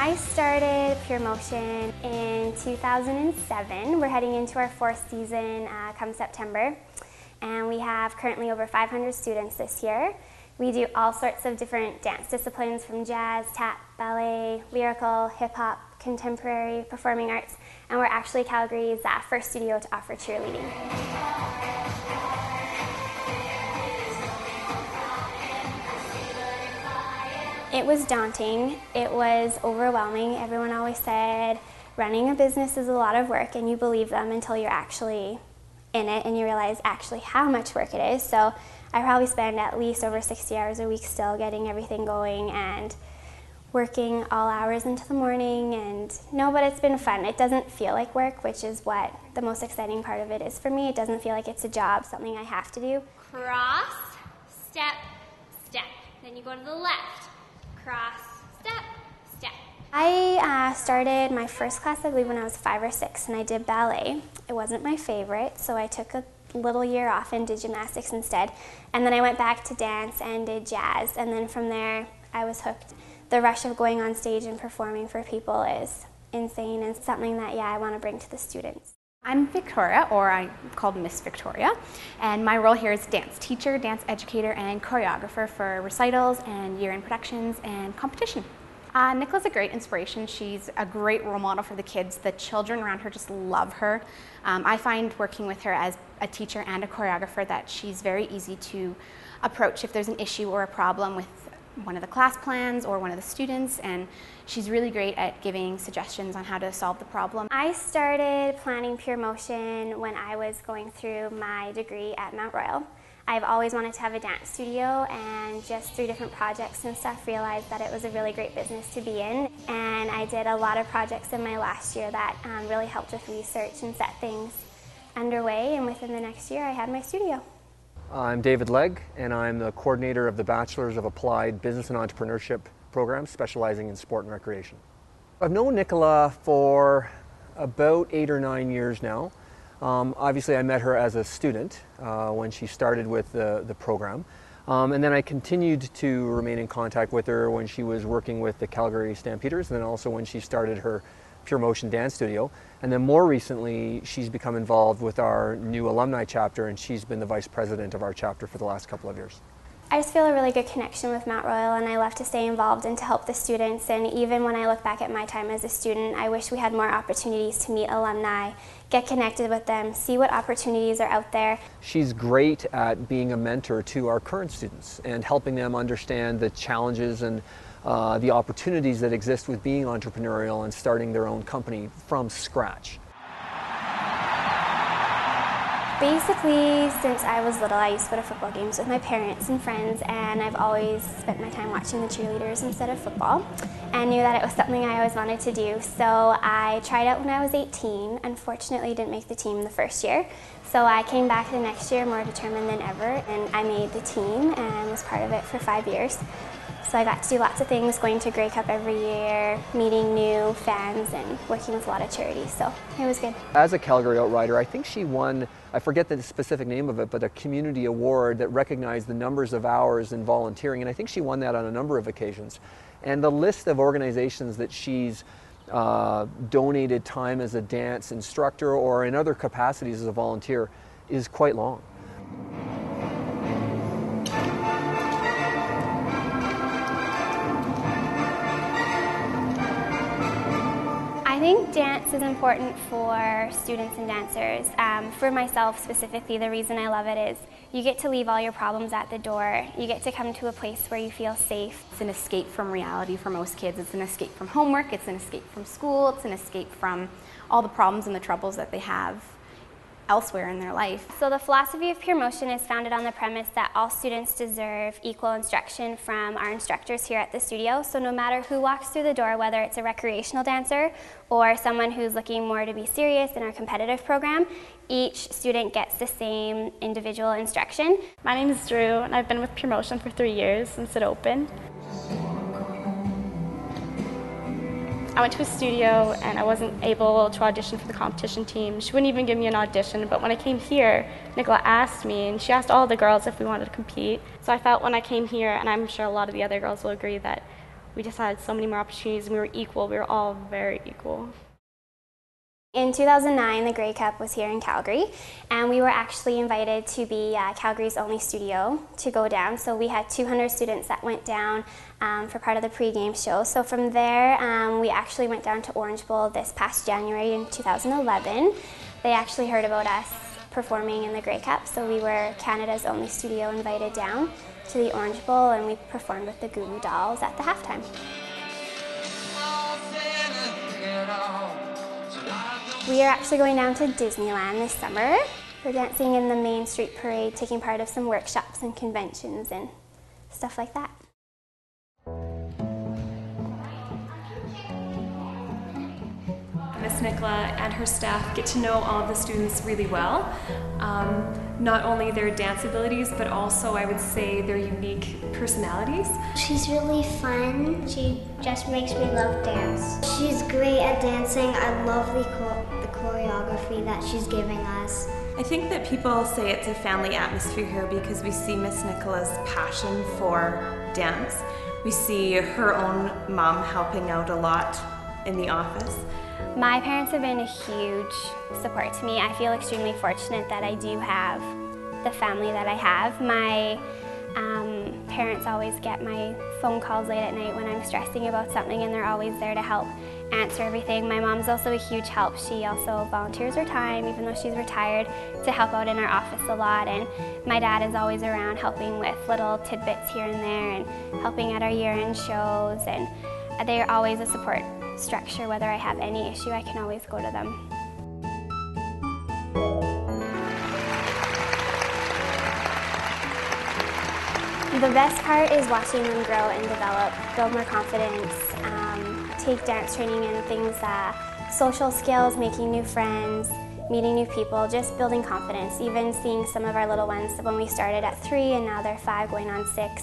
I started Pure Motion in 2007. We're heading into our 4th season come September, and we have currently over 500 students this year. We do all sorts of different dance disciplines, from jazz, tap, ballet, lyrical, hip-hop, contemporary, performing arts, and we're actually Calgary's first studio to offer cheerleading. It was daunting. It was overwhelming. Everyone always said running a business is a lot of work, and you believe them until you're actually in it and you realize actually how much work it is. So I probably spend at least over 60 hours a week still getting everything going and working all hours into the morning. And no, but it's been fun. It doesn't feel like work, which is what the most exciting part of it is for me. It doesn't feel like it's a job, something I have to do. Cross, step, step. Then you go to the left. Cross, step, step. I started my first class, I believe, when I was 5 or 6, and I did ballet. It wasn't my favorite, so I took a little year off and did gymnastics instead. And then I went back to dance and did jazz, and then from there I was hooked. The rush of going on stage and performing for people is insane, and something that, I want to bring to the students. I'm Victoria, or I'm called Miss Victoria, and my role here is dance teacher, dance educator, and choreographer for recitals and year-end productions and competition. Nicola's a great inspiration. She's a great role model for the kids. The children around her just love her. I find working with her as a teacher and a choreographer that she's very easy to approach if there's an issue or a problem with one of the class plans or one of the students, and she's really great at giving suggestions on how to solve the problem. I started planning Pure Motion when I was going through my degree at Mount Royal. I've always wanted to have a dance studio, and just through different projects and stuff realized that it was a really great business to be in. And I did a lot of projects in my last year that really helped with research and set things underway, and within the next year I had my studio. I'm David Legg, and I'm the coordinator of the Bachelor's of Applied Business and Entrepreneurship program, specializing in sport and recreation. I've known Nicola for about 8 or 9 years now. Obviously I met her as a student when she started with the program, and then I continued to remain in contact with her when she was working with the Calgary Stampeders, and then also when she started her Pure Motion dance studio. And then more recently, she's become involved with our new alumni chapter, and she's been the vice president of our chapter for the last couple of years. I just feel a really good connection with Mount Royal, and I love to stay involved and to help the students. And even when I look back at my time as a student, I wish we had more opportunities to meet alumni, get connected with them, see what opportunities are out there. She's great at being a mentor to our current students and helping them understand the challenges and the opportunities that exist with being entrepreneurial and starting their own company from scratch. Basically, since I was little, I used to go to football games with my parents and friends, and I've always spent my time watching the cheerleaders instead of football, and knew that it was something I always wanted to do. So I tried out when I was 18. Unfortunately, didn't make the team the first year. So I came back the next year more determined than ever, and I made the team and was part of it for 5 years. So I got to do lots of things, going to Grey Cup every year, meeting new fans, and working with a lot of charities, so it was good. As a Calgary Outrider, I think she won, I forget the specific name of it, but a community award that recognized the numbers of hours in volunteering, and I think she won that on a number of occasions. And the list of organizations that she's donated time as a dance instructor or in other capacities as a volunteer is quite long. I think dance is important for students and dancers. For myself specifically, the reason I love it is you get to leave all your problems at the door. You get to come to a place where you feel safe. It's an escape from reality for most kids. It's an escape from homework, it's an escape from school, it's an escape from all the problems and the troubles that they have elsewhere in their life. So the philosophy of Pure Motion is founded on the premise that all students deserve equal instruction from our instructors here at the studio. So no matter who walks through the door, whether it's a recreational dancer or someone who's looking more to be serious in our competitive program, each student gets the same individual instruction. My name is Drew, and I've been with Pure Motion for 3 years since it opened. I went to a studio and I wasn't able to audition for the competition team. She wouldn't even give me an audition, but when I came here, Nicola asked me, and she asked all the girls if we wanted to compete. So I felt when I came here, and I'm sure a lot of the other girls will agree, that we just had so many more opportunities and we were equal. We were all very equal. In 2009, the Grey Cup was here in Calgary, and we were actually invited to be Calgary's only studio to go down. So we had 200 students that went down for part of the pre-game show. So from there, we actually went down to Orange Bowl this past January in 2011. They actually heard about us performing in the Grey Cup, so we were Canada's only studio invited down to the Orange Bowl, and we performed with the Goo Goo Dolls at the halftime. We are actually going down to Disneyland this summer. We're dancing in the Main Street Parade, taking part of some workshops and conventions and stuff like that. Miss Nicola and her staff get to know all of the students really well. Not only their dance abilities, but also I would say their unique personalities. She's really fun. She just makes me love dance. She's great at dancing. I love the choreography that she's giving us. I think that people say it's a family atmosphere here because we see Miss Nicola's passion for dance. We see her own mom helping out a lot in the office. My parents have been a huge support to me. I feel extremely fortunate that I do have the family that I have. My parents always get my phone calls late at night when I'm stressing about something, and they're always there to help answer everything. My mom's also a huge help. She also volunteers her time, even though she's retired, to help out in our office a lot. And my dad is always around helping with little tidbits here and there and helping at our year-end shows. And they're always a support structure. Whether I have any issue, I can always go to them. The best part is watching them grow and develop, build more confidence, take dance training and things, social skills, making new friends, meeting new people, just building confidence. Even seeing some of our little ones when we started at 3 and now they're 5 going on 6.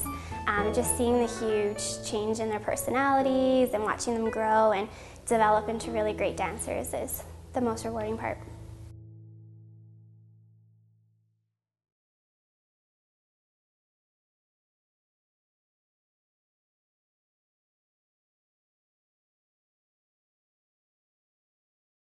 Just seeing the huge change in their personalities and watching them grow and develop into really great dancers is the most rewarding part.